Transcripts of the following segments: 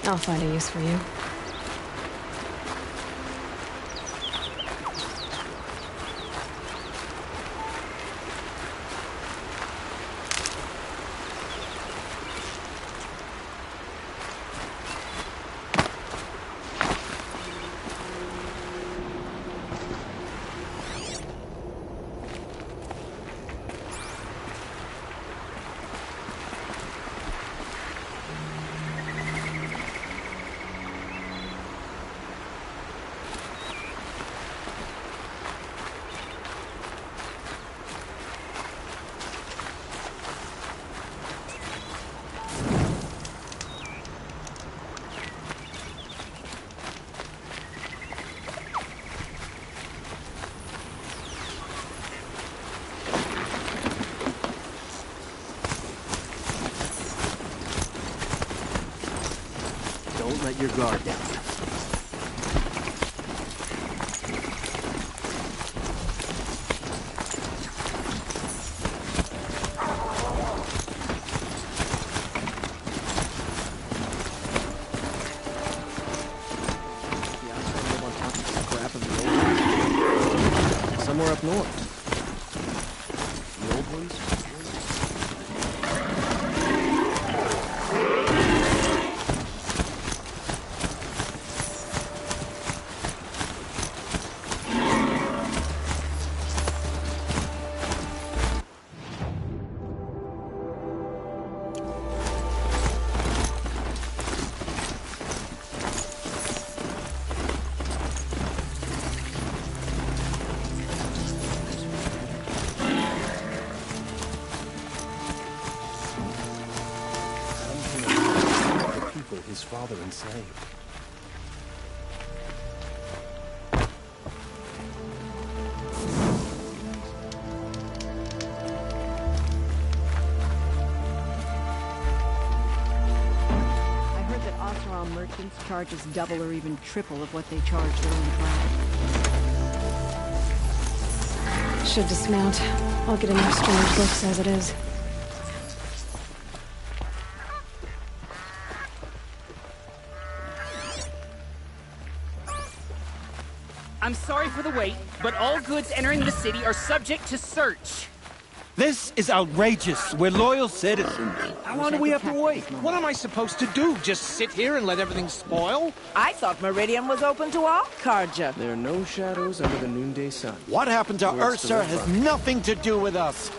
I'll find a use for you. Don't let your guard down. doors. The old ones? His father enslaved. I heard that Oseram merchants charge us double or even triple of what they charge their own tribe. Should dismount. I'll get enough strange looks as it is. I'm sorry for the wait, but all goods entering the city are subject to search. This is outrageous. We're loyal citizens. How long do we have to wait? What am I supposed to do? Just sit here and let everything spoil? I thought Meridian was open to all Carja. There are no shadows under the noonday sun. What happened to Where's the Ursa has river? nothing to do with us.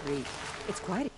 treat. It's quite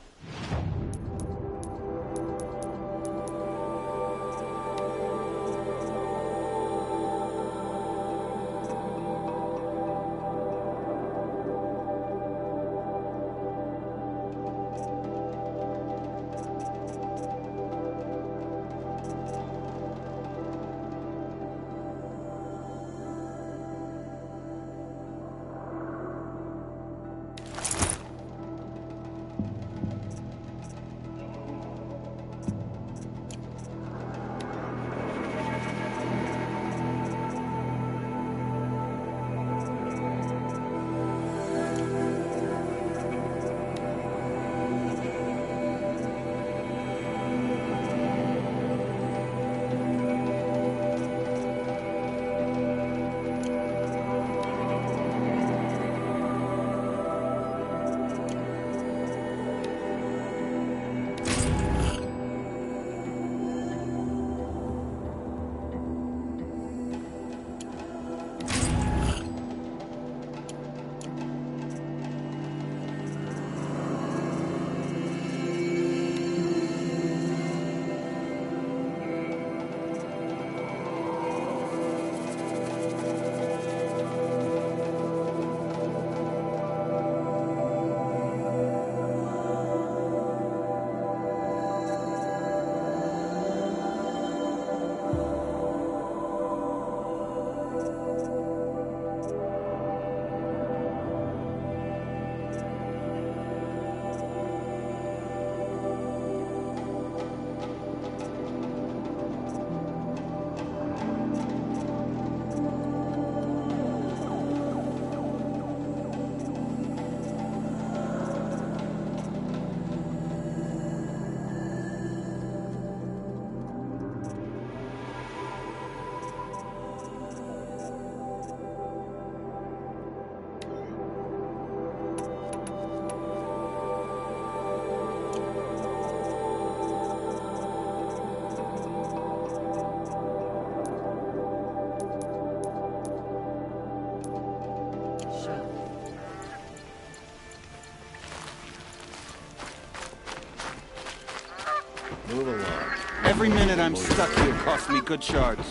Move along. Every minute I'm stuck here costs me good shards.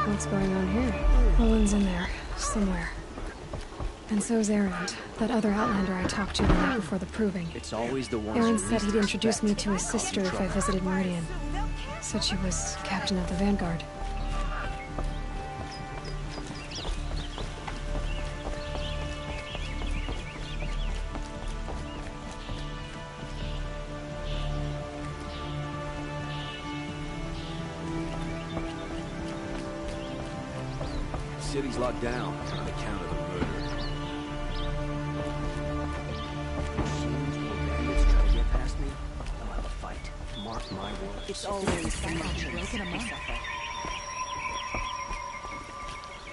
What's going on here? Owen's in there, somewhere. And so's Erend, that other Outlander I talked to the night before the proving. It's always the ones Erend you said least he'd introduce me expect to his that cause sister you if I trouble. visited Meridian. Said she was captain of the Vanguard. City's locked down on account of the murder. Machines or bandits try to get past me, I'll have a fight. Mark my words. It's always the merchants.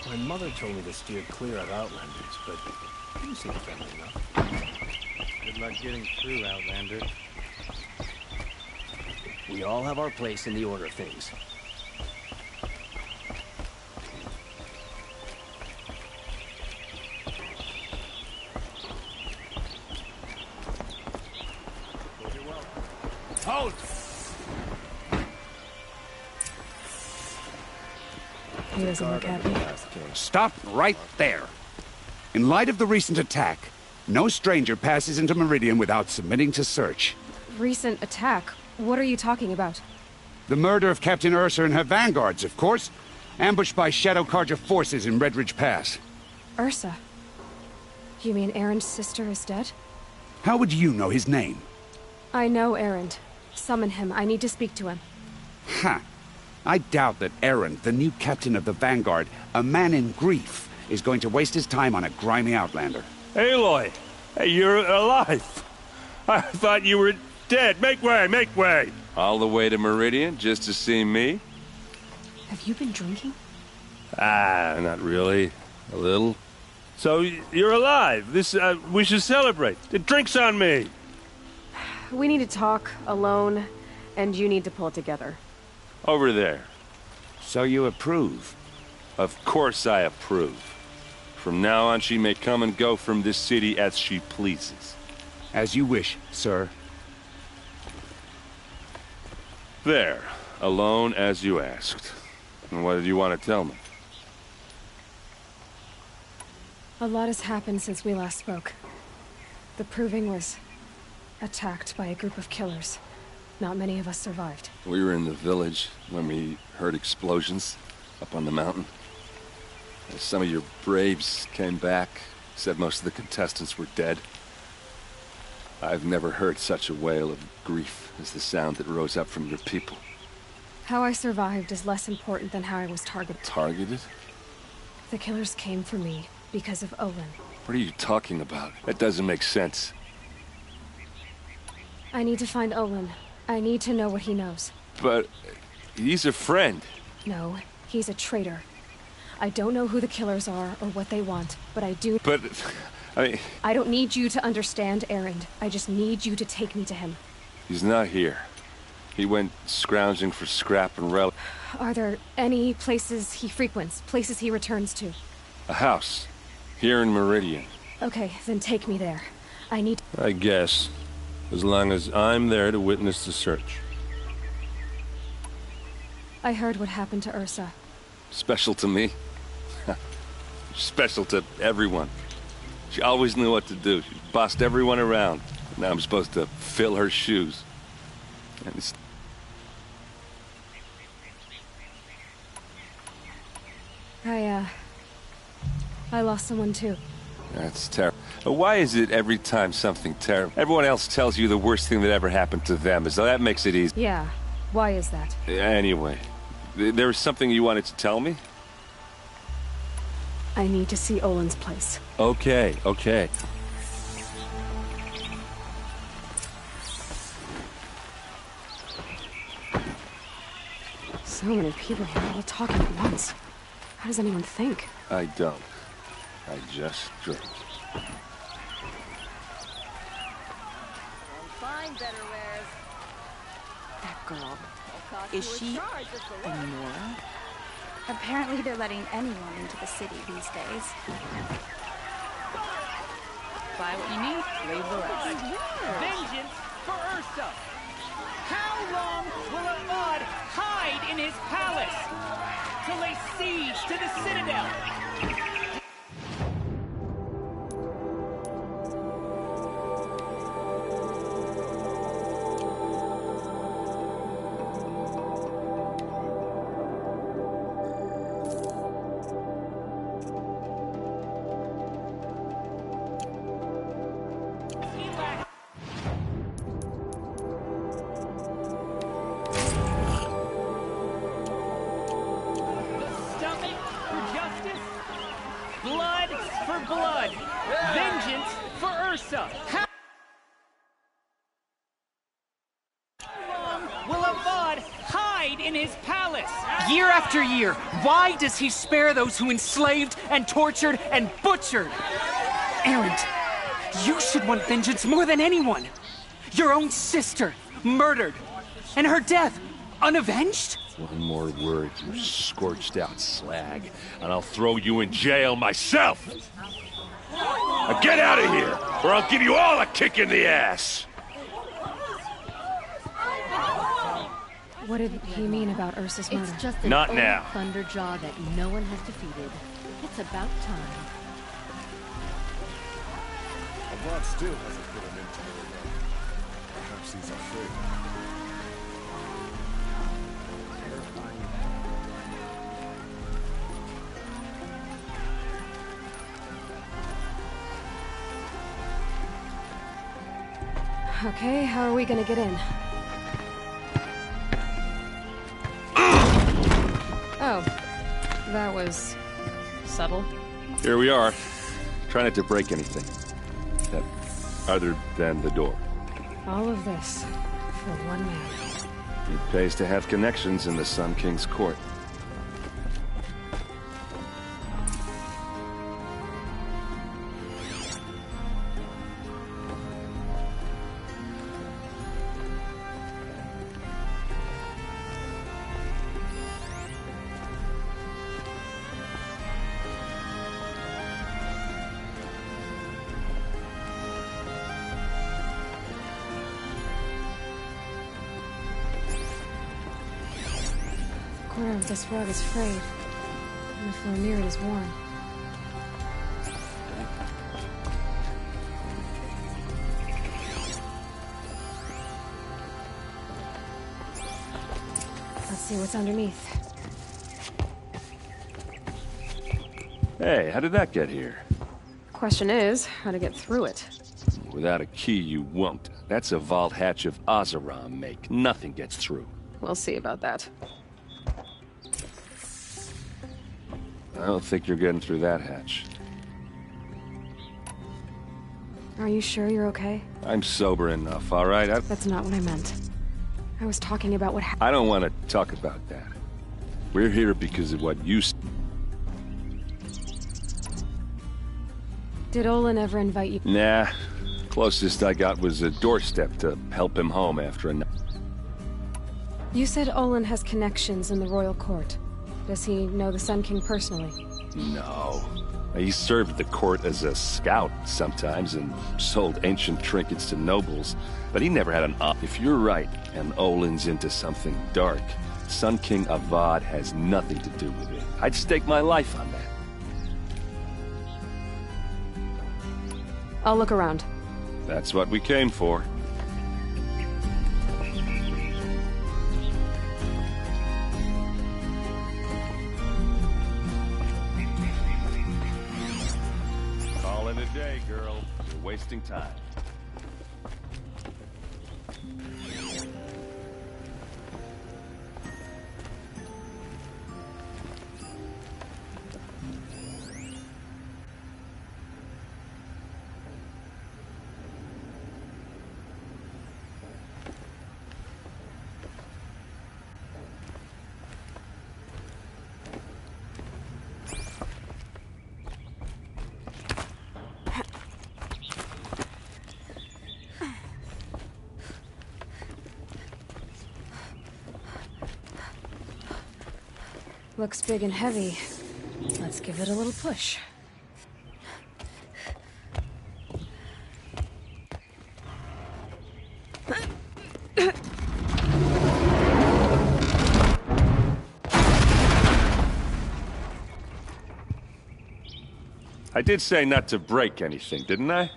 My mother told me to steer clear of Outlanders, but you seem friendly enough. Good luck getting through, Outlander. We all have our place in the order of things. Halt! He doesn't look happy. Stop right there. In light of the recent attack, no stranger passes into Meridian without submitting to search. Recent attack? What are you talking about? The murder of Captain Ursa and her vanguards, of course. Ambushed by Shadow Carja forces in Redridge Pass. Ursa? You mean Erend's sister is dead? How would you know his name? I know Erend. Summon him. I need to speak to him. Ha! I doubt that Erend, the new captain of the Vanguard, a man in grief, is going to waste his time on a grimy Outlander. Aloy! Hey, you're alive! I thought you were dead. Make way, make way! All the way to Meridian just to see me? Have you been drinking? Ah, not really. A little. So, you're alive. We should celebrate. The drink's on me! We need to talk, alone, and you need to pull it together. Over there. So you approve? Of course I approve. From now on, she may come and go from this city as she pleases. As you wish, sir. There. Alone as you asked. And what did you want to tell me? A lot has happened since we last spoke. The Proving was attacked by a group of killers. Not many of us survived. We were in the village when we heard explosions up on the mountain. Some of your braves came back, said most of the contestants were dead. I've never heard such a wail of grief as the sound that rose up from your people. How I survived is less important than how I was targeted. Targeted? The killers came for me because of Olin. What are you talking about? That doesn't make sense. I need to find Olin. I need to know what he knows. But he's a friend. No, he's a traitor. I don't know who the killers are or what they want, but I do... But, I mean... I don't need you to understand, Erend. I just need you to take me to him. He's not here. He went scrounging for scrap and relic. Are there any places he frequents? Places he returns to? A house. Here in Meridian. Okay, then take me there. I need... I guess. As long as I'm there to witness the search. I heard what happened to Ursa. Special to me? Special to everyone. She always knew what to do. She bossed everyone around. Now I'm supposed to fill her shoes. And it's... I lost someone too. That's terrible. Why is it every time something terrible, everyone else tells you the worst thing that ever happened to them, as though that makes it easy? Yeah. Why is that? Anyway, there was something you wanted to tell me? I need to see Olin's place. Okay, okay. So many people here all talking at once. How does anyone think? I don't. I just drink. Fine, better wares. That girl. Is she a Nora? Apparently they're letting anyone into the city these days. Buy what you need, leave the rest. Vengeance for Ursa! How long will Avad hide in his palace? To lay siege to the Citadel? Blood for blood! Vengeance for Ursa! How long will Avad hide in his palace? Year after year, why does he spare those who enslaved and tortured and butchered? Erend, you should want vengeance more than anyone. Your own sister, murdered, and her death, unavenged? One more word, you scorched out slag, and I'll throw you in jail myself! Now get out of here, or I'll give you all a kick in the ass! What did he mean about Ursa's murder? It's just an Not old now. Thunderjaw that no one has defeated. It's about time. Avad still hasn't put an end to it. Perhaps he's afraid. Okay, how are we gonna get in? Oh, that was subtle. Here we are. Try not to break anything. Other than the door. All of this for one man. It pays to have connections in the Sun King's court. corner of this rug is frayed, and the floor near it is worn. Let's see what's underneath. Hey, how did that get here? Question is, how to get through it. Without a key, you won't. That's a vault hatch of Oseram make. Nothing gets through. We'll see about that. I don't think you're getting through that hatch. Are you sure you're okay? I'm sober enough, all right? That's not what I meant. I was talking about what happened. I don't want to talk about that. We're here because of what you said. Did Olin ever invite you? Nah. Closest I got was a doorstep to help him home after a night. You said Olin has connections in the royal court. Does he know the Sun King personally? No. He served the court as a scout sometimes and sold ancient trinkets to nobles, but he never had an op. If you're right, and Olin's into something dark, Sun King Avad has nothing to do with it. I'd stake my life on that. I'll look around. That's what we came for. Call it a day, girl. You're wasting time. Looks big and heavy. Let's give it a little push. I did say not to break anything, didn't I?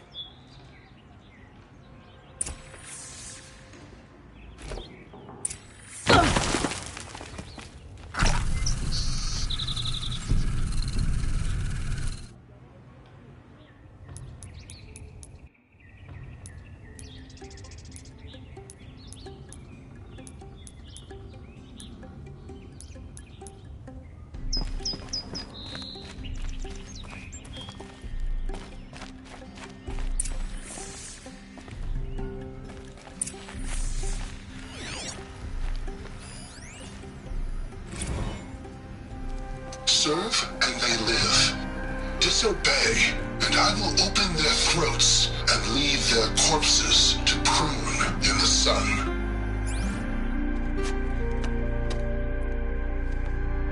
Serve and they live. Disobey, and I will open their throats and leave their corpses to prune in the sun.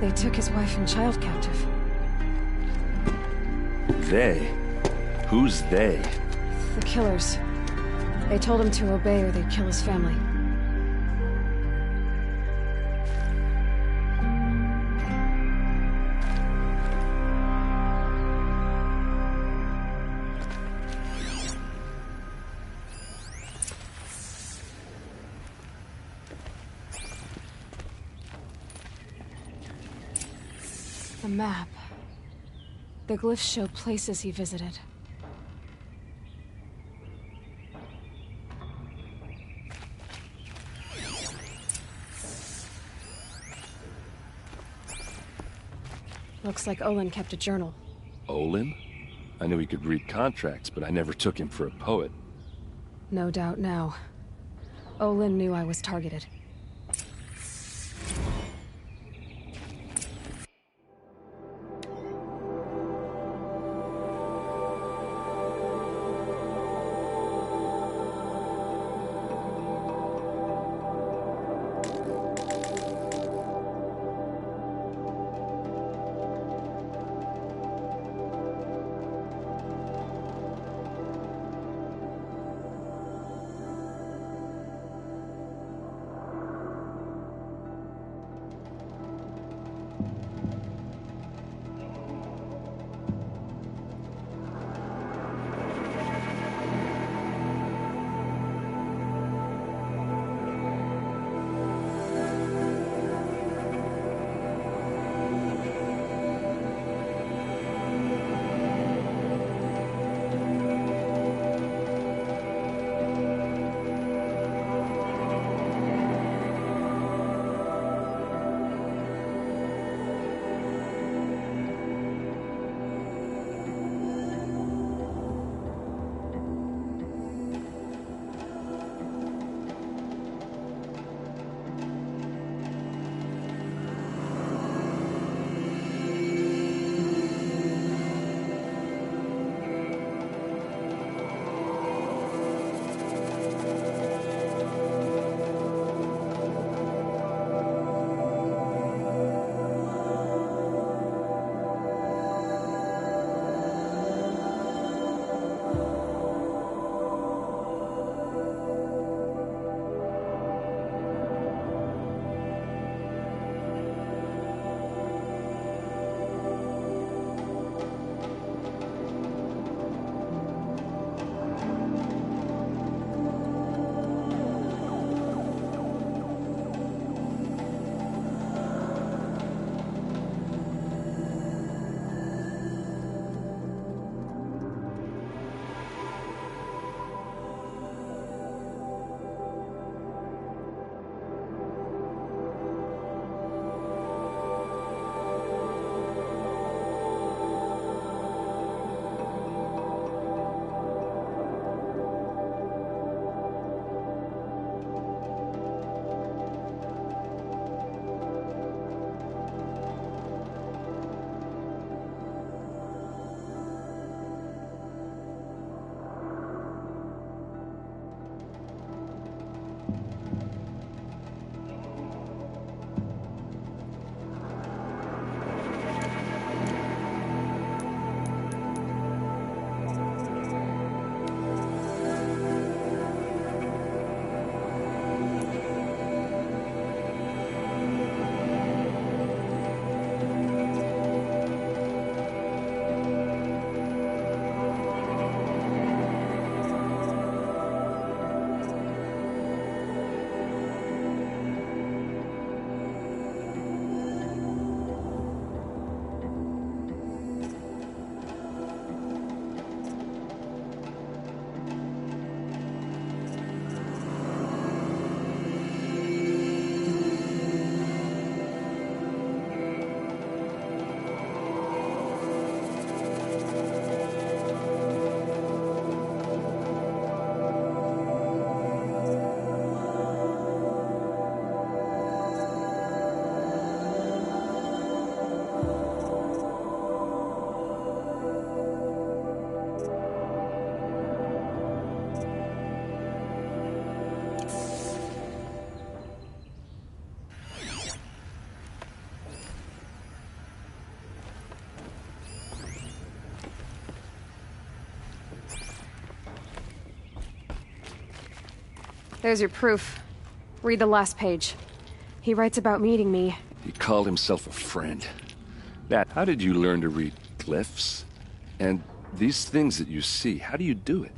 They took his wife and child captive. They? Who's they? The killers. They told him to obey or they'd kill his family. A map. The glyphs show places he visited. Looks like Olin kept a journal. Olin? I knew he could read contracts, but I never took him for a poet. No doubt now. Olin knew I was targeted. There's your proof. Read the last page. He writes about meeting me. He called himself a friend. How did you learn to read glyphs? And these things that you see, how do you do it?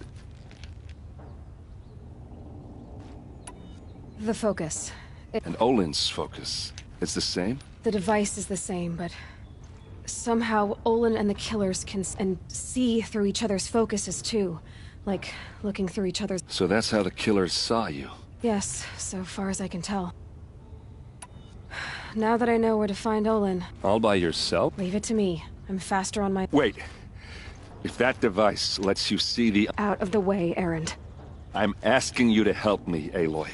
The focus. And Olin's focus. It's the same? The device is the same, but somehow Olin and the killers can see through each other's focuses too. Like looking through each other's... So that's how the killers saw you? Yes, so far as I can tell. Now that I know where to find Olin... All by yourself? Leave it to me. I'm faster on my... Wait. If that device lets you see the... Out of the way, Erend. I'm asking you to help me, Aloy.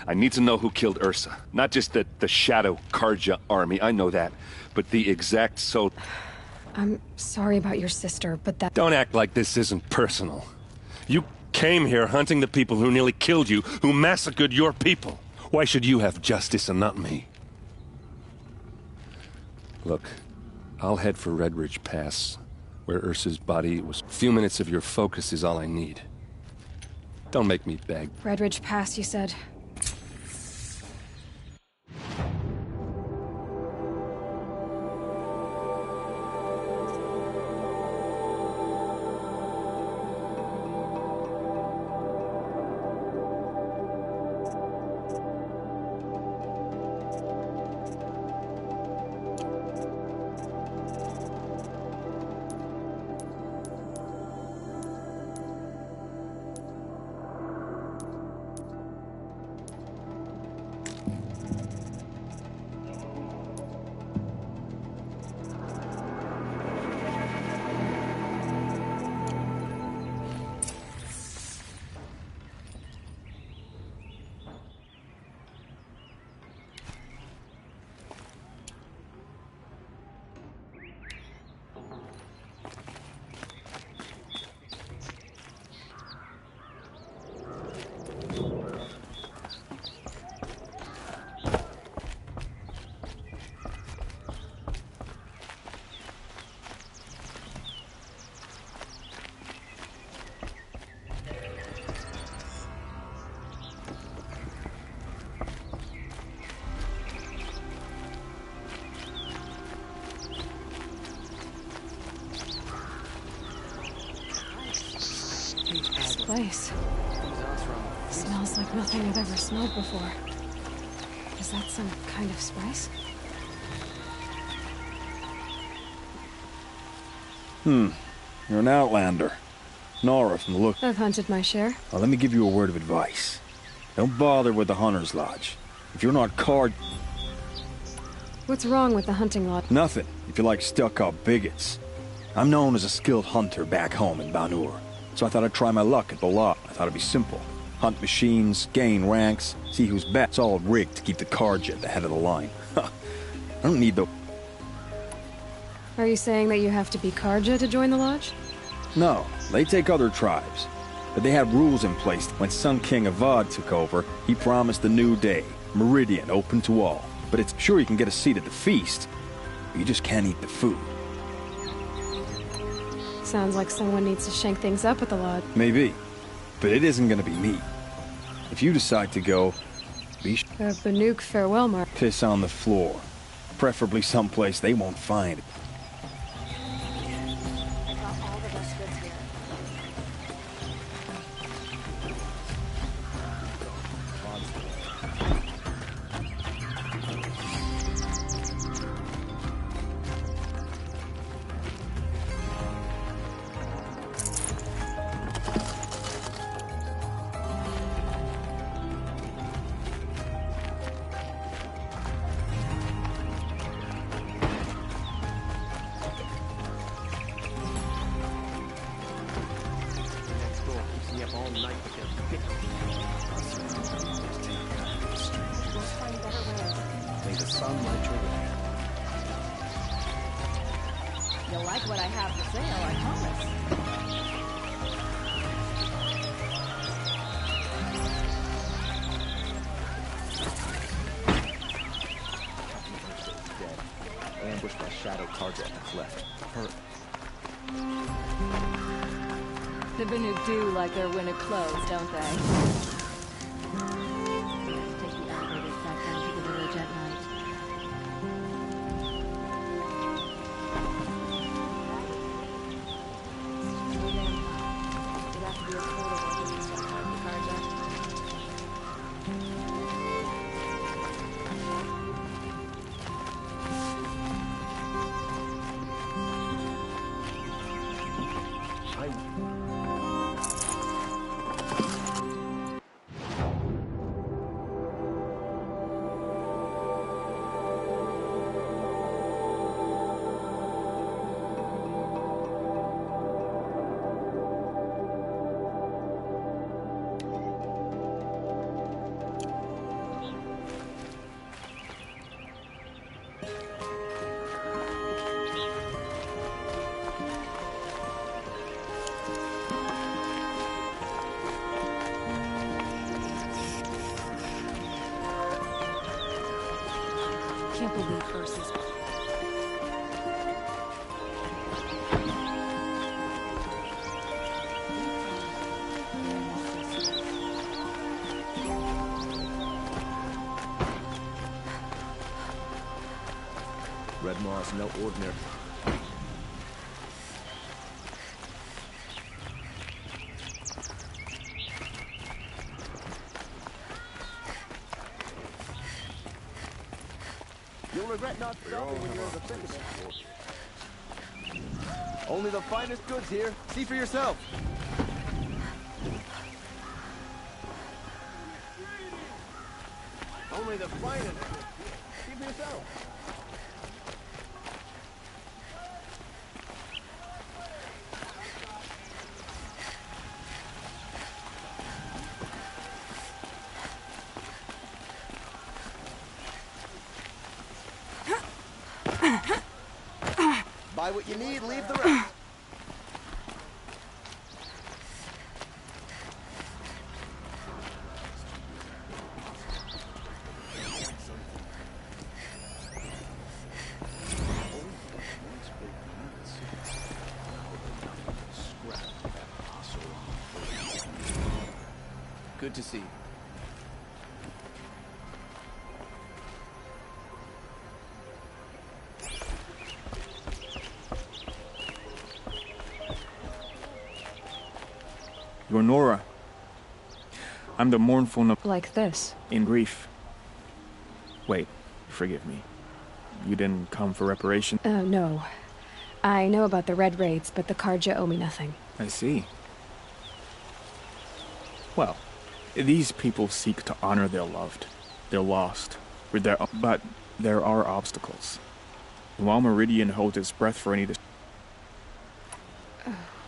I need to know who killed Ursa. Not just the Shadow Karja army, I know that. But the exact I'm sorry about your sister, but that... Don't act like this isn't personal. You came here hunting the people who nearly killed you, who massacred your people. Why should you have justice and not me? Look, I'll head for Redridge Pass, where Ursa's body was. A few minutes of your focus is all I need. Don't make me beg. Redridge Pass, you said? This place smells like nothing I've ever smelled before. Is that some kind of spice? You're an outlander. Nora from the look. I've hunted my share. Well, let me give you a word of advice. Don't bother with the Hunter's Lodge. If you're not card... What's wrong with the hunting lodge? Nothing, if you like stuck-up bigots. I'm known as a skilled hunter back home in Banur, so I thought I'd try my luck at the lot. I thought it'd be simple. Hunt machines, gain ranks, see who's best. It's all rigged to keep the Karja at the head of the line. I don't need the... Are you saying that you have to be Karja to join the lodge? No, they take other tribes. But they had rules in place. When Sun King Avad took over, he promised a new day, Meridian, open to all. But it's sure you can get a seat at the feast, but you just can't eat the food. Sounds like someone needs to shank things up at the lodge. Maybe, but it isn't gonna be me. If you decide to go, be The Banuk farewell mark. piss on the floor. Preferably someplace they won't find it. May the sun light your way. You'll like what I have for sale, I promise. Ambushed by Shadow Karja and left. Her. The Banuk do like their winter clothes, don't they? Can't believe Ursa's... Red Moss, no ordinary. You'll regret not stopping when you're in the thick of it. Only the finest goods here. See for yourself. Only the finest. See for yourself. Buy what you need, leave the rest. Good to see you. You're Nora. I'm the mournful Like this? in grief. Wait, forgive me. You didn't come for reparation? No. I know about the Red Raids, but the Carja owe me nothing. I see. Well, these people seek to honor their loved, their lost, but there are obstacles. While Meridian holds its breath for any...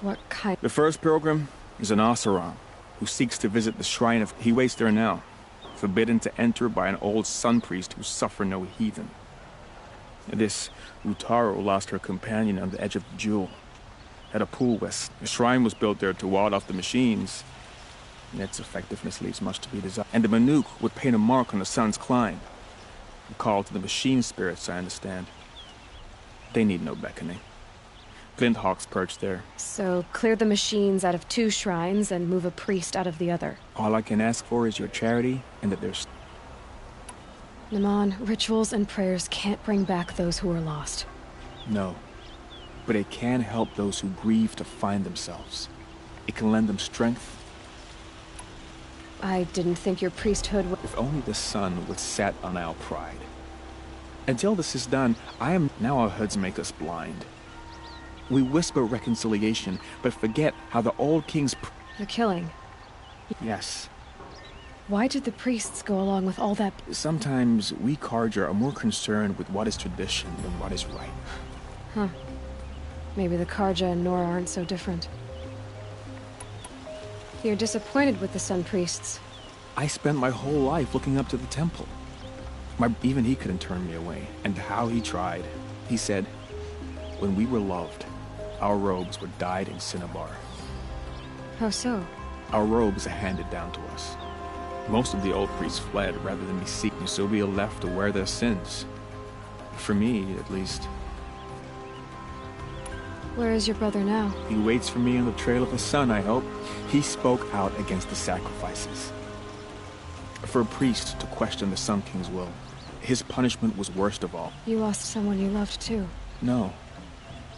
What kind? The first pilgrim is an Oseram, who seeks to visit the shrine of... He waits there now, forbidden to enter by an old sun priest who suffer no heathen. This Utaru lost her companion on the edge of the Jewel, at a pool west. The shrine was built there to ward off the machines, and its effectiveness leaves much to be desired. And the Manuk would paint a mark on the sun's climb, a call to the machine spirits, I understand. They need no beckoning. Glinthawk's perched there. So, clear the machines out of 2 shrines and move a priest out of the other. All I can ask for is your charity, and that there's... Naman, rituals and prayers can't bring back those who are lost. No. But it can help those who grieve to find themselves. It can lend them strength. I didn't think your priesthood would... If only the sun would set on our pride. Until this is done, now our hoods make us blind. We whisper reconciliation, but forget how the old kings... The killing. Yes. Why did the priests go along with all that? Sometimes we Carja are more concerned with what is tradition than what is right. Huh. Maybe the Carja and Nora aren't so different. You're disappointed with the Sun Priests. I spent my whole life looking up to the temple. Even he couldn't turn me away, and how he tried. He said, when we were loved, our robes were dyed in cinnabar. How so? Our robes are handed down to us. Most of the old priests fled rather than be seeking, so we are left to wear their sins. For me, at least. Where is your brother now? He waits for me on the trail of the sun, I hope. He spoke out against the sacrifices. For a priest to question the Sun King's will, his punishment was worst of all. You lost someone you loved too. No,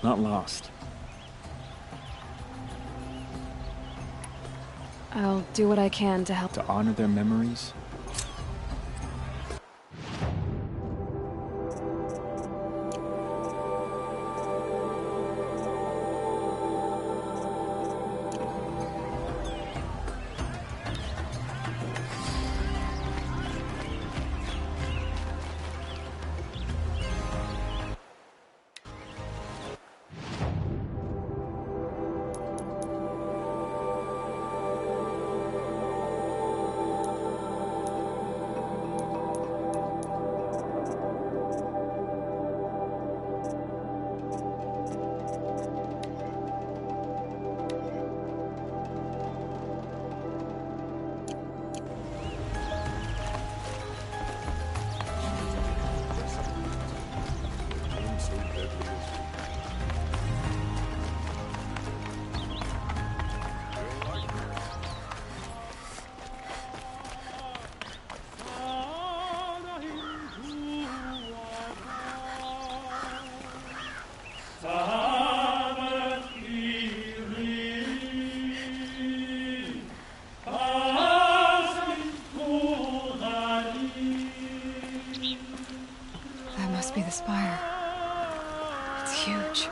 not lost. I'll do what I can to help. To honor their memories? must be the spire. It's huge.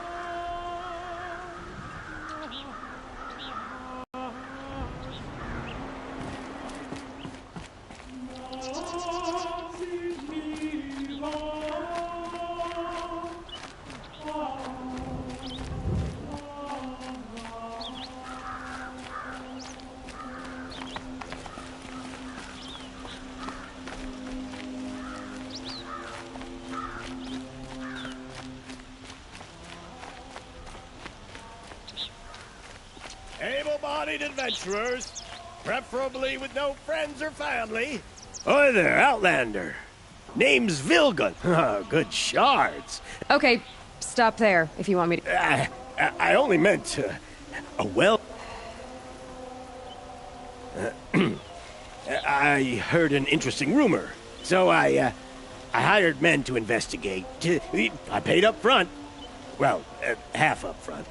Able-bodied adventurers, preferably with no friends or family. Oi there, Outlander. Name's Vilgun. Good shards. Okay, stop there if you want me to. I only meant well. I heard an interesting rumor, so I hired men to investigate. I paid up front. Well, half up front.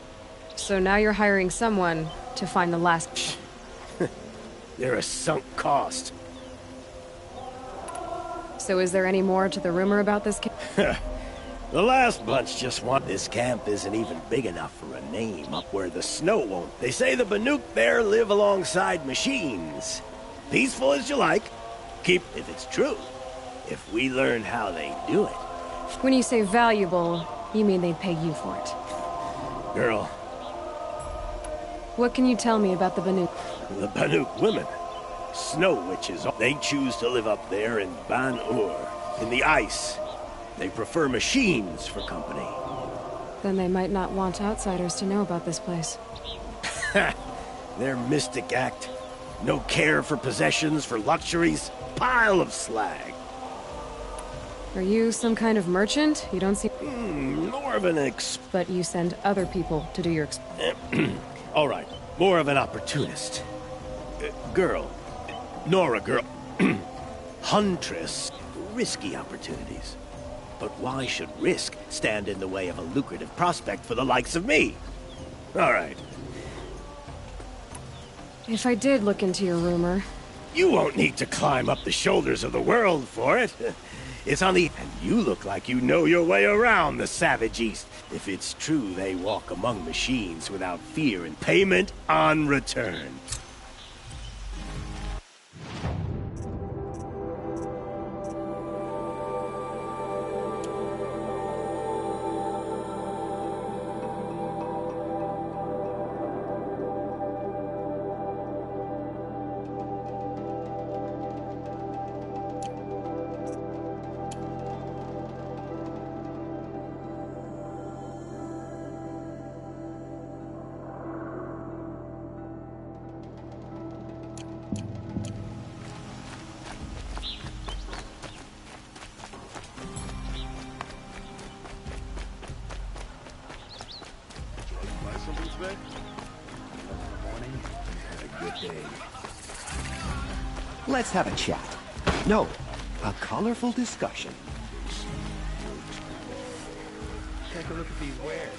So now you're hiring someone to find the last... They're a sunk cost. So is there any more to the rumor about this The last bunch just want this camp isn't even big enough for a name up where the snow won't. They say the Banuk there live alongside machines. Peaceful as you like. Keep if it's true. If we learn how they do it. When you say valuable, you mean they'd pay you for it. Girl. What can you tell me about the Banuk? The Banuk women. Snow witches. They choose to live up there in Ban-Ur, in the ice. They prefer machines for company. Then they might not want outsiders to know about this place. Their mystic act. No care for possessions, for luxuries. Pile of slag. Are you some kind of merchant? You don't seem... More of an But you send other people to do your All right, more of an opportunist. Girl. Nora girl. Huntress. Risky opportunities. But why should risk stand in the way of a lucrative prospect for the likes of me? All right. If I did look into your rumor... You won't need to climb up the shoulders of the world for it. It's on the... And you look like you know your way around the Savage East. If it's true they walk among machines without fear and payment on return. Let's have a chat. No, a colorful discussion. Take a look at these wares.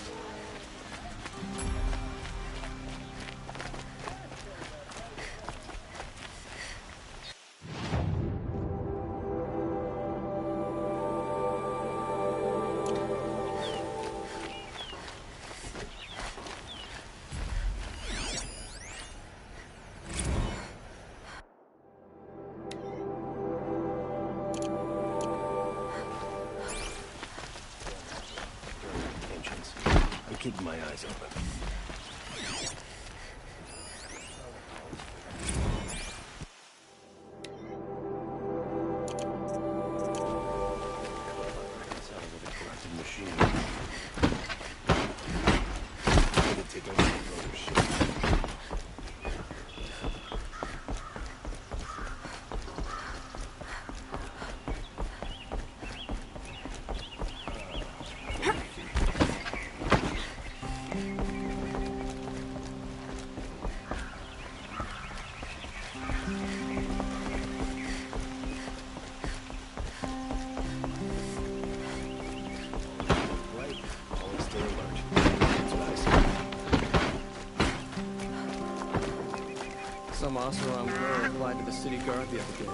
Keep my eyes open. Sounds like a corrupted machine. I'm gonna take over the other shit. Some Oseram girl applied to the city guard the other day.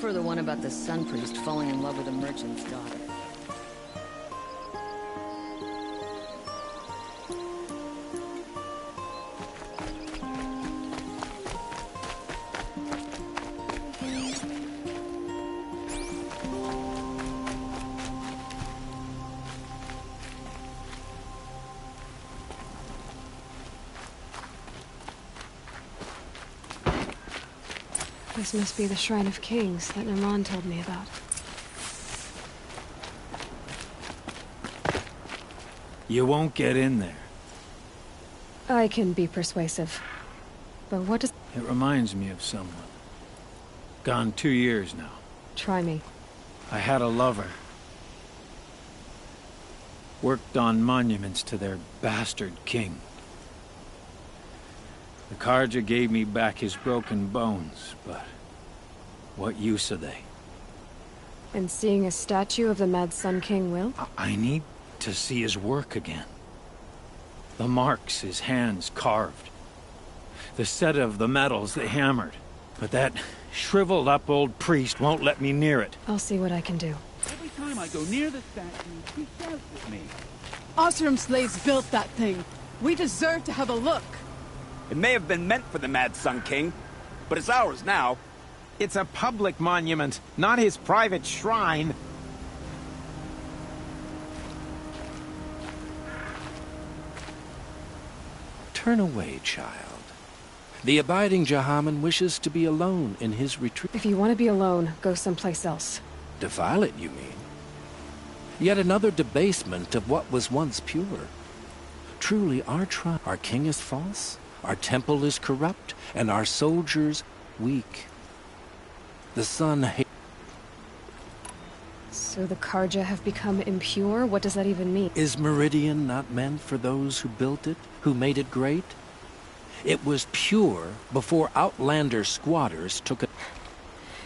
prefer the one about the Sun Priest falling in love with a merchant's daughter. This must be the Shrine of Kings that Naman told me about. You won't get in there. I can be persuasive. But what does... It reminds me of someone. Gone 2 years now. Try me. I had a lover. Worked on monuments to their bastard king. The Carja gave me back his broken bones, but what use are they? And seeing a statue of the Mad Sun King will? I need to see his work again. The marks his hands carved. The set of the metals they hammered. But that shriveled up old priest won't let me near it. I'll see what I can do. Every time I go near the statue, he shouts at me. Osram slaves built that thing. We deserve to have a look. It may have been meant for the Mad Sun King, but it's ours now. It's a public monument, not his private shrine. Turn away, child. The abiding Jahaman wishes to be alone in his retreat. If you want to be alone, go someplace else. Defile it, you mean? Yet another debasement of what was once pure. Truly, our king is false, our temple is corrupt, and our soldiers weak. The sun hates... So the Carja have become impure? What does that even mean? Is Meridian not meant for those who built it, who made it great? It was pure before outlander squatters took it.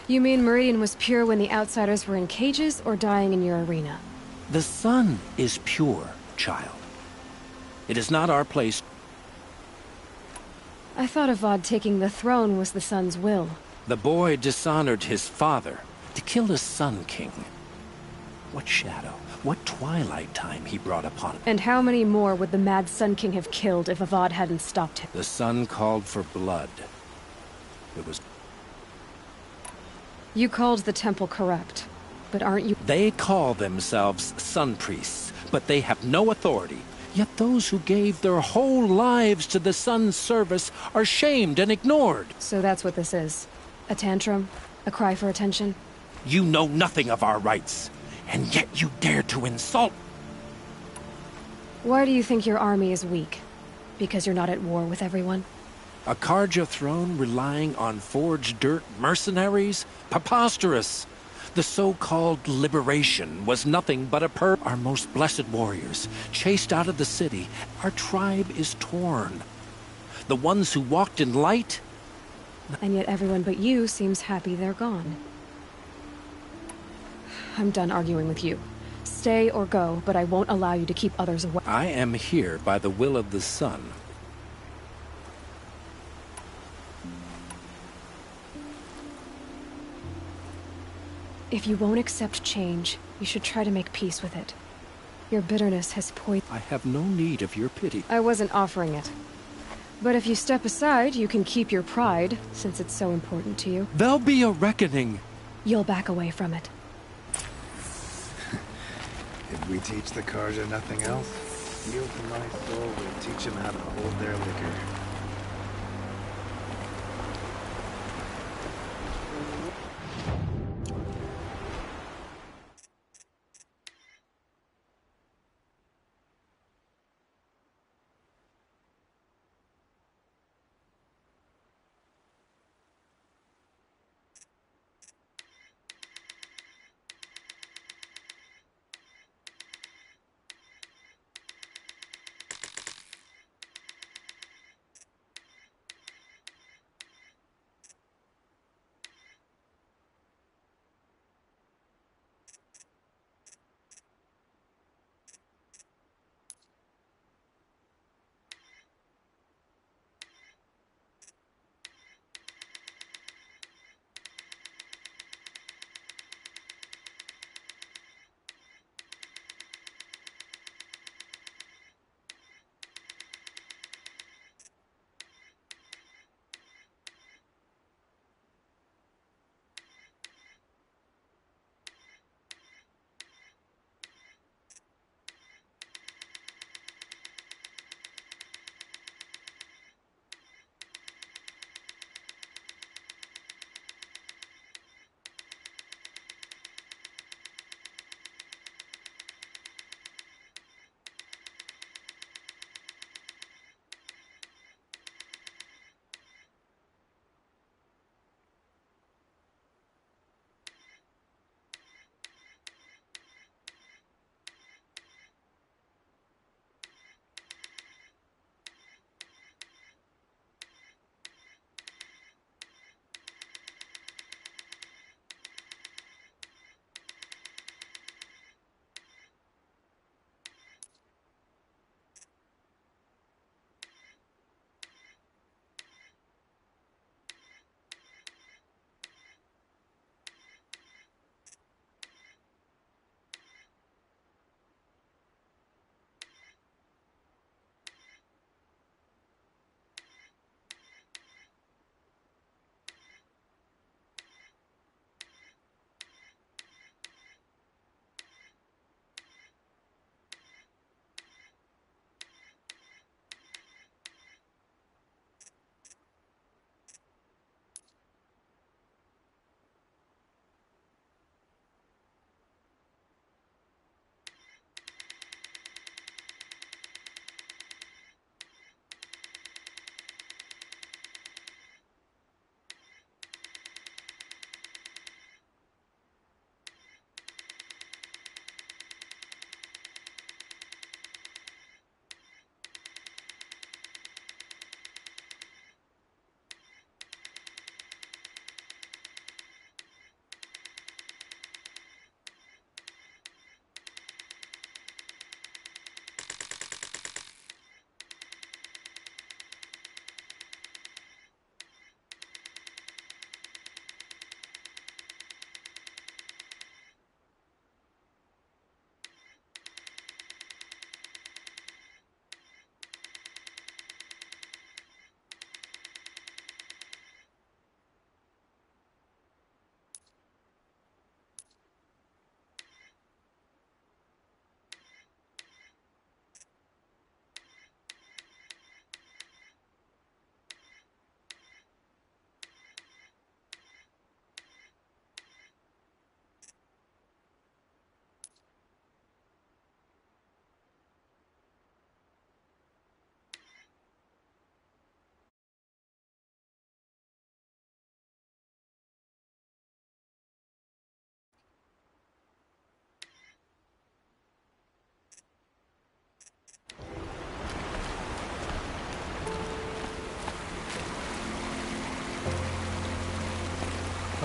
You mean Meridian was pure when the outsiders were in cages or dying in your arena? The sun is pure, child. It is not our place. I thought Avad taking the throne was the sun's will. The boy dishonored his father to kill his Sun King. What shadow, what twilight time he brought upon him. And how many more would the Mad Sun King have killed if Avad hadn't stopped him? The sun called for blood. It was... You called the temple corrupt, but aren't you... They call themselves sun priests, but they have no authority. Yet those who gave their whole lives to the sun's service are shamed and ignored. So that's what this is. A tantrum? A cry for attention? You know nothing of our rights, and yet you dare to insult... Why do you think your army is weak? Because you're not at war with everyone? A Carja throne relying on forged dirt mercenaries? Preposterous! The so-called liberation was nothing but Our most blessed warriors, chased out of the city, our tribe is torn. The ones who walked in light... And yet everyone but you seems happy they're gone. I'm done arguing with you. Stay or go, but I won't allow you to keep others away. I am here by the will of the sun. If you won't accept change, you should try to make peace with it. Your bitterness has poisoned... I have no need of your pity. I wasn't offering it. But if you step aside, you can keep your pride, since it's so important to you. There'll be a reckoning. You'll back away from it. If we teach the Carja nothing else, yield to my soul will teach them how to hold their liquor.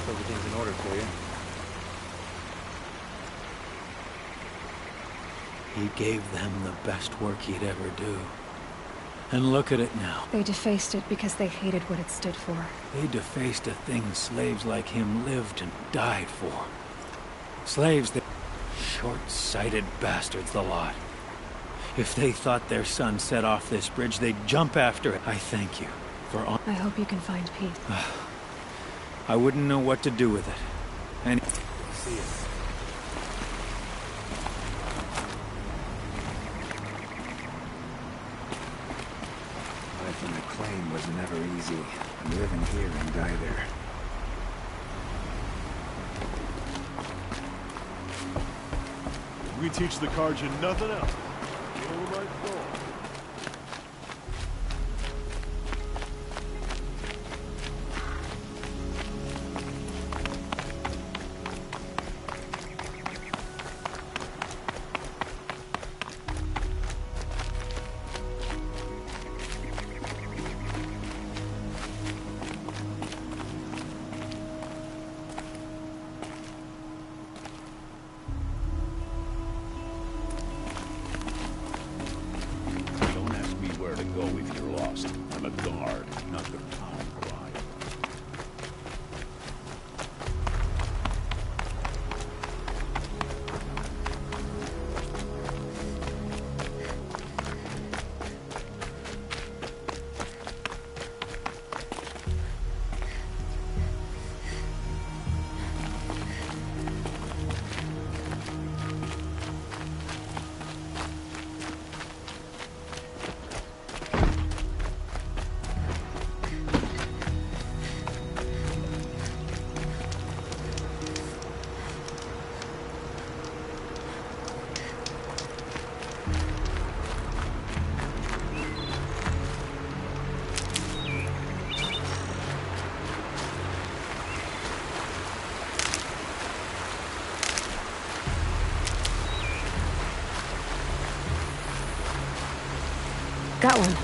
hope everything's in order for you. He gave them the best work he'd ever do. And look at it now. They defaced it because they hated what it stood for. They defaced a thing slaves like him lived and died for. Slaves that... Short-sighted bastards, the lot. If they thought their son set off this bridge, they'd jump after it. I thank you for all... I hope you can find peace. I wouldn't know what to do with it. And... See you. Life in the claim was never easy. I'm living here and die there. We teach the Carja nothing else. Over my soul. Got one.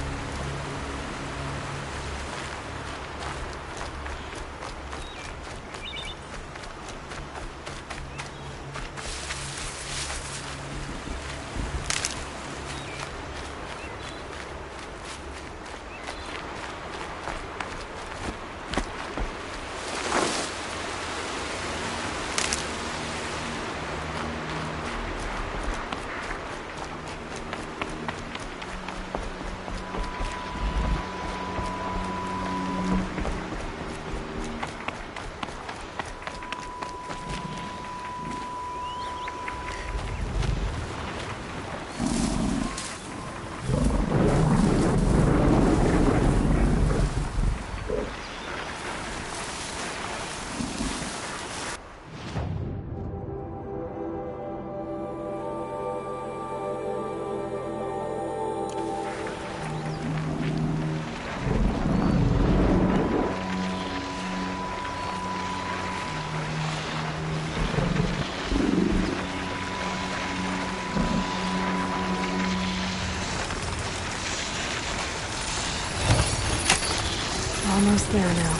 Almost there now.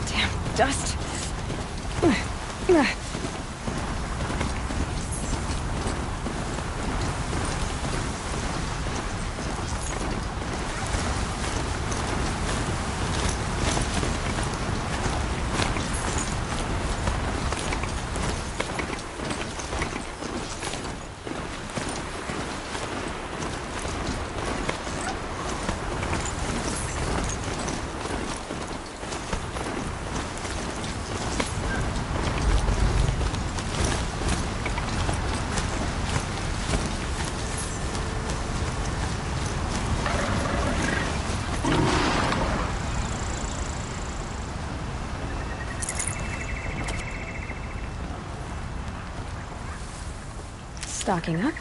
Damn dust. stocking up.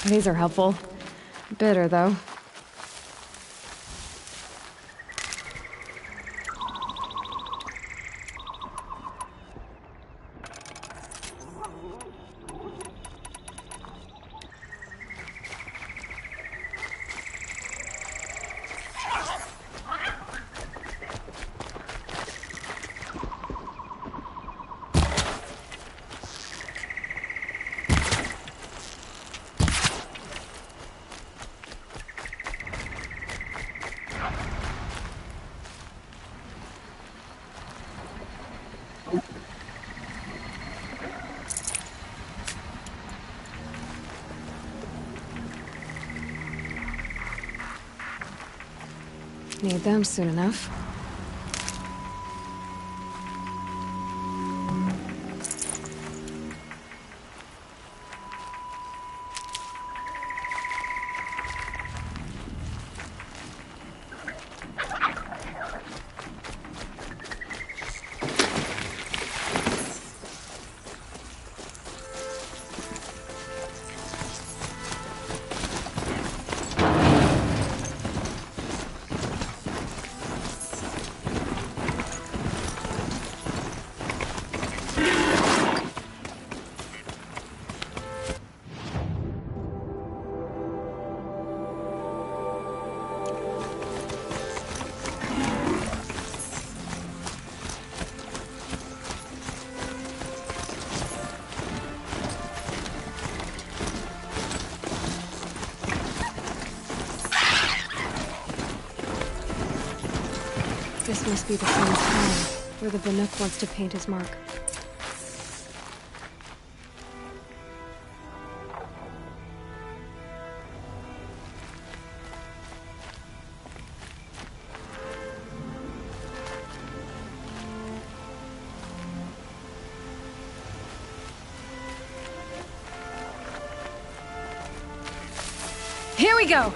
These are helpful. Bitter, though. Need them soon enough. This must be the same town where the Banuk wants to paint his mark. Here we go!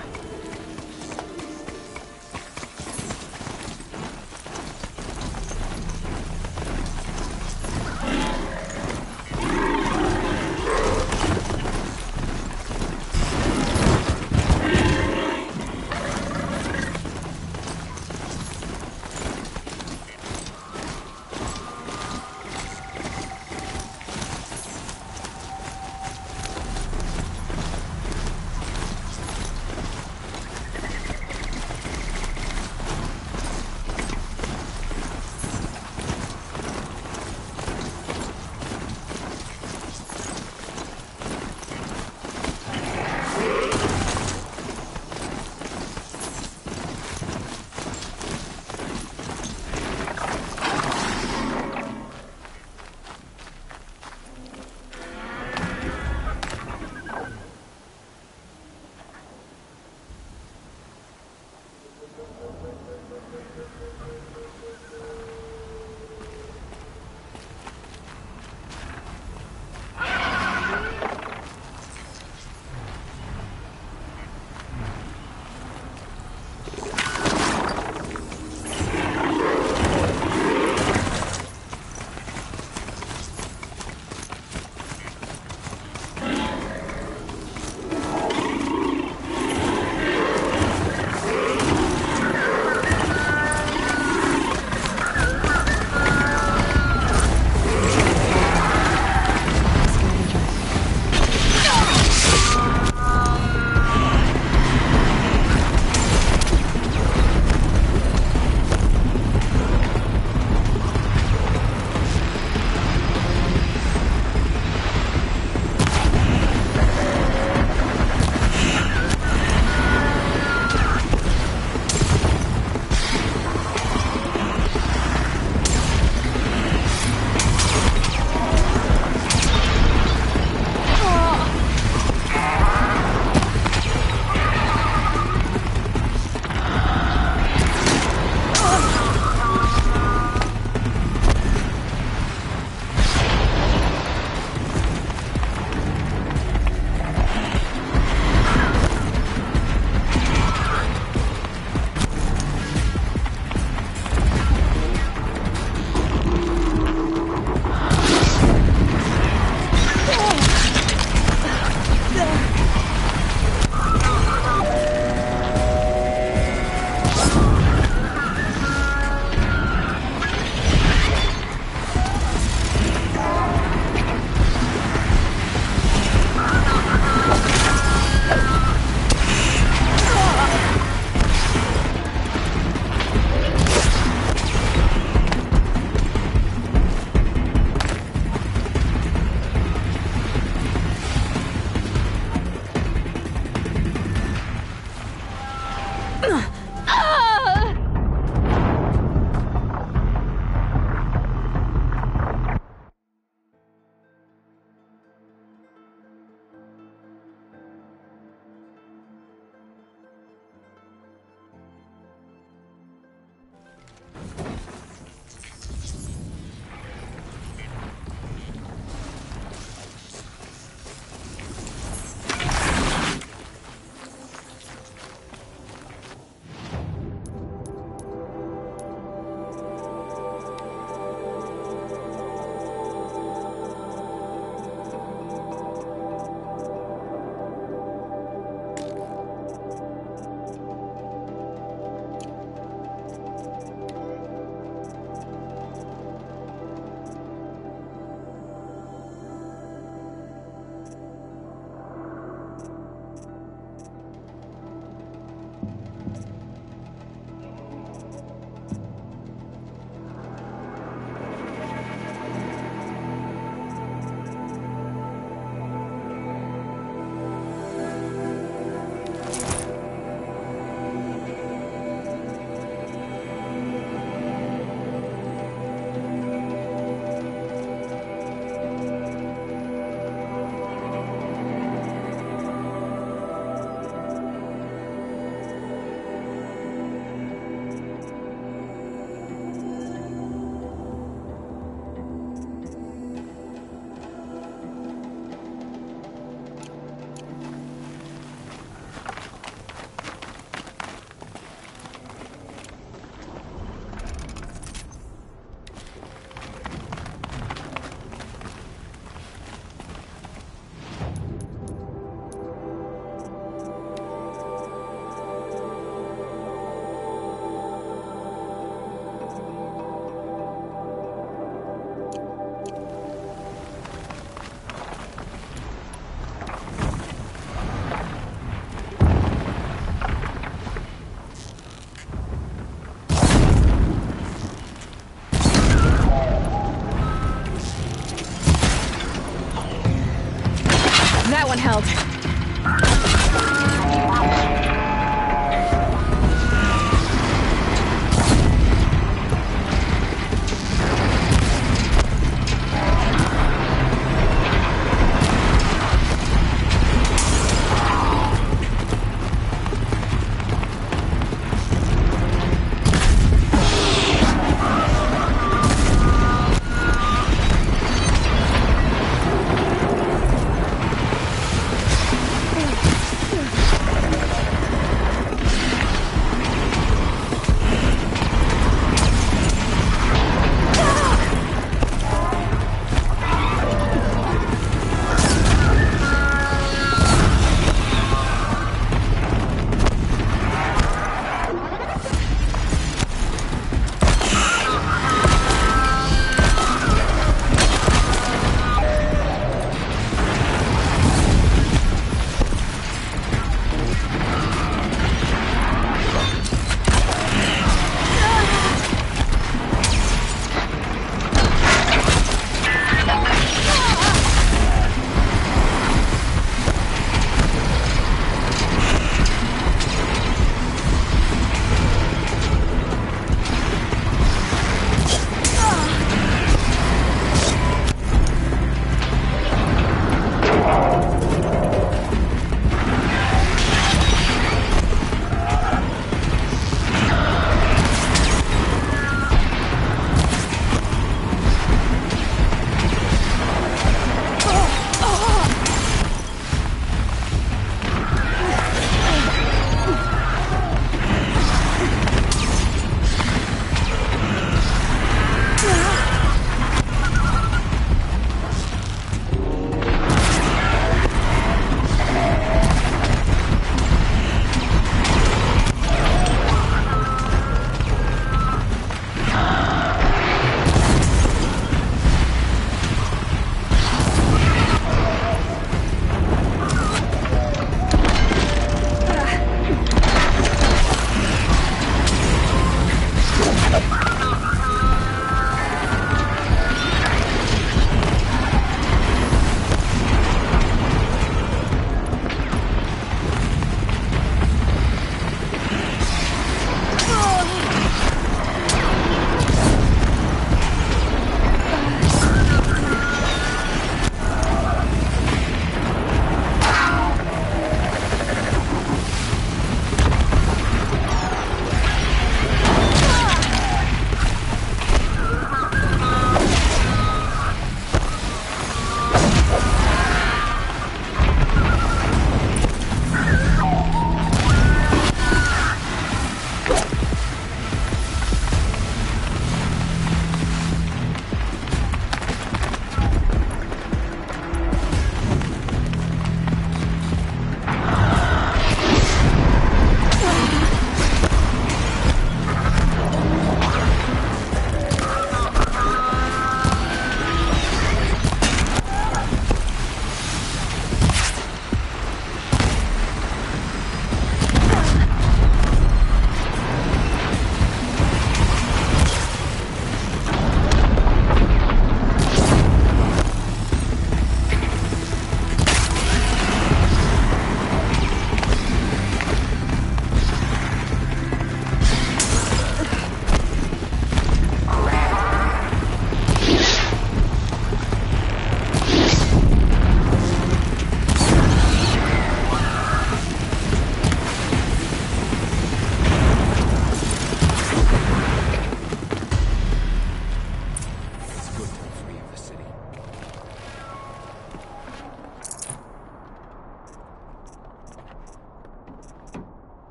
one held.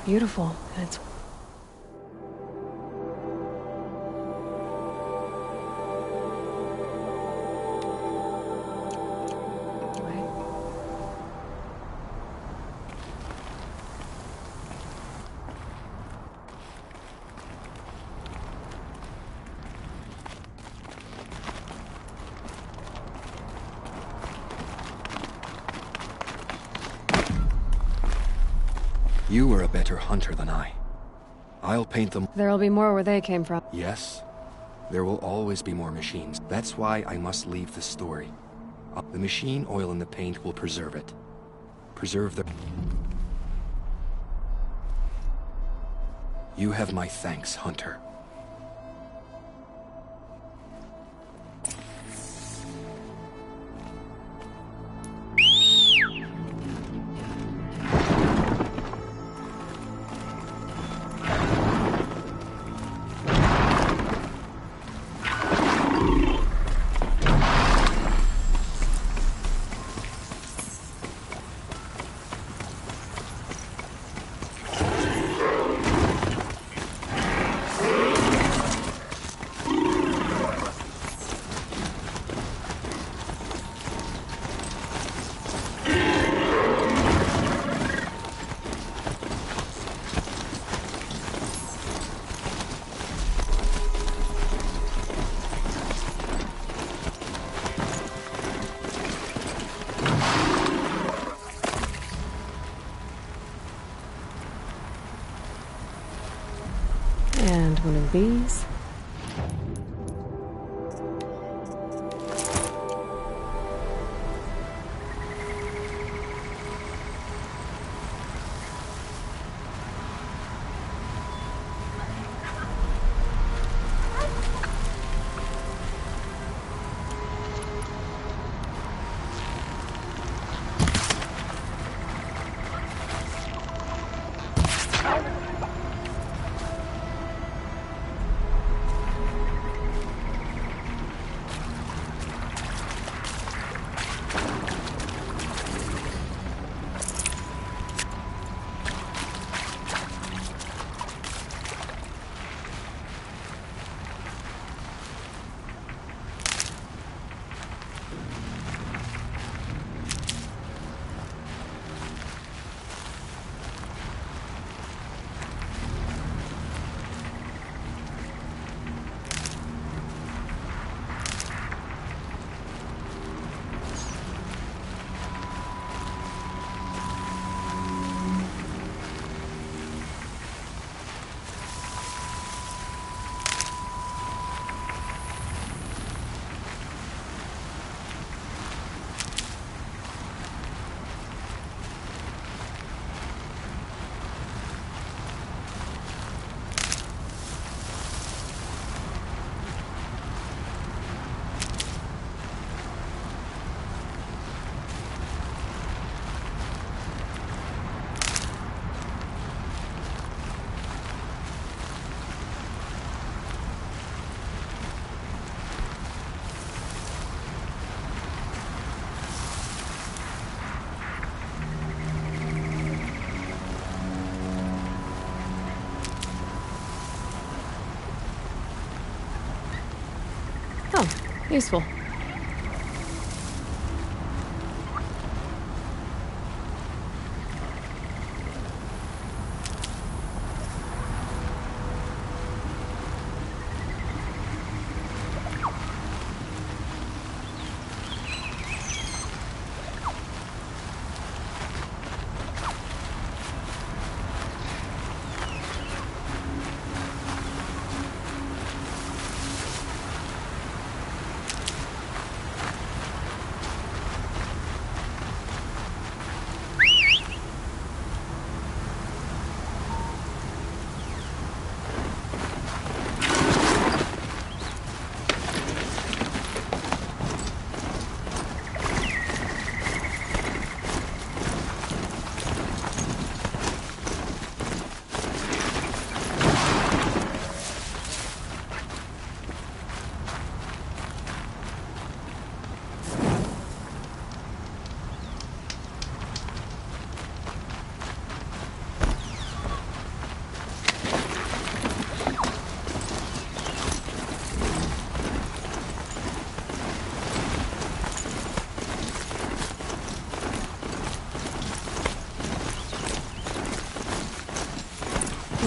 beautiful, and it's... You were a better hunter than I. I'll paint them. There'll be more where they came from. Yes, there will always be more machines. That's why I must leave the story. The machine oil in the paint will preserve it. Preserve the... You have my thanks, Hunter. And one of these. Useful.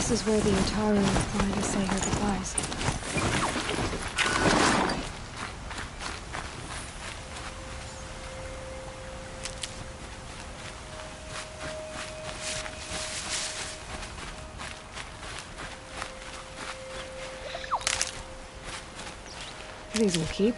This is where the Utaru wanted to say her goodbyes. These will keep.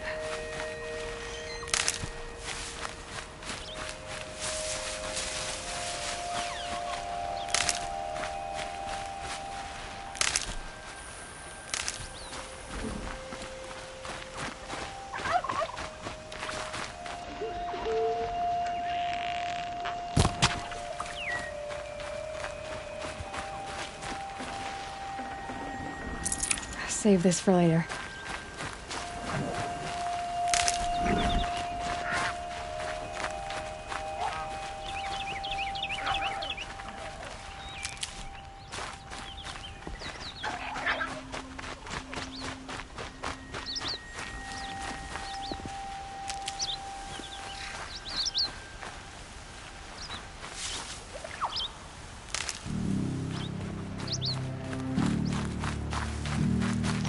Save this for later.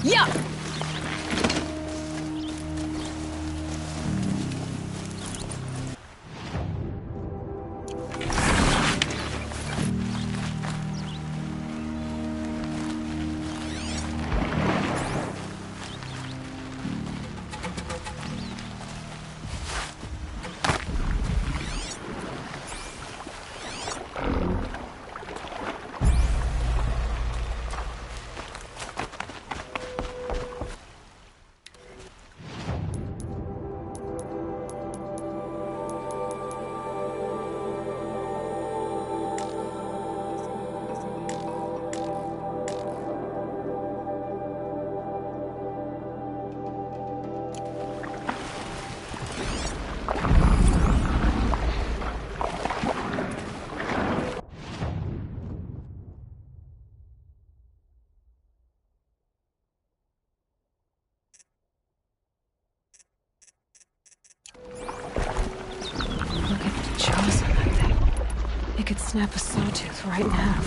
Yeah! Look at the jaws on that thing. It could snap a sawtooth right in half.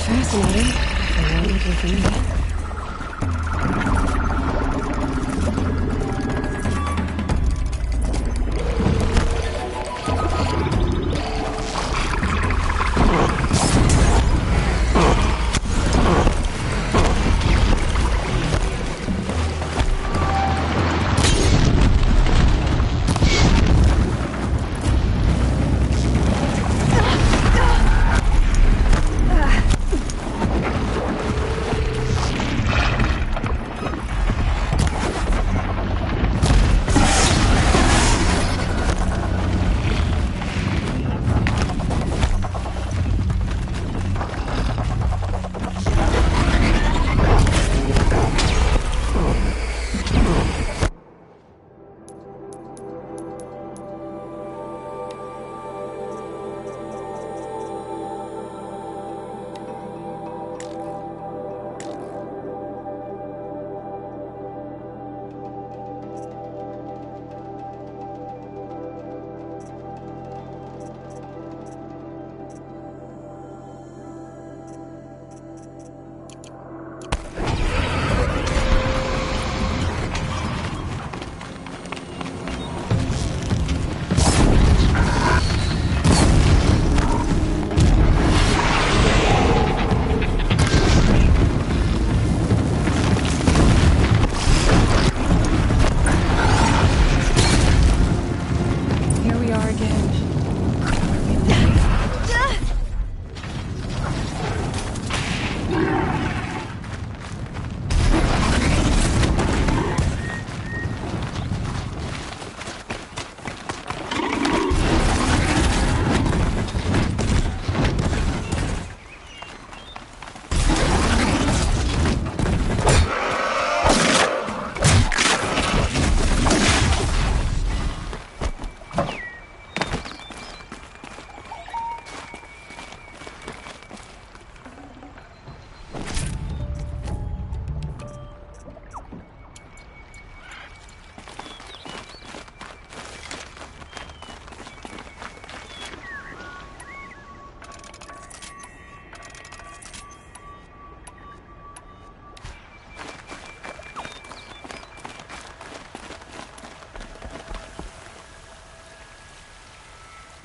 Fascinating. They're not looking for me.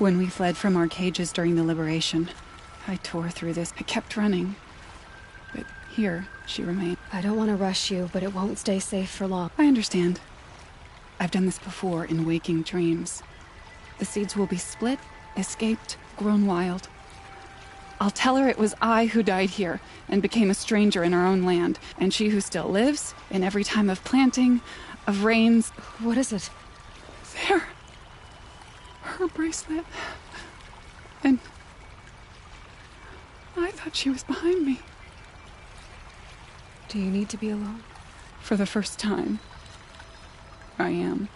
When we fled from our cages during the liberation, I tore through this. I kept running. But here, she remained. I don't want to rush you, but it won't stay safe for long. I understand. I've done this before in waking dreams. The seeds will be split, escaped, grown wild. I'll tell her it was I who died here and became a stranger in our own land, and she who still lives in every time of planting, of rains. What is it? There. Her bracelet. And I thought she was behind me. Do you need to be alone? For the first time, I am.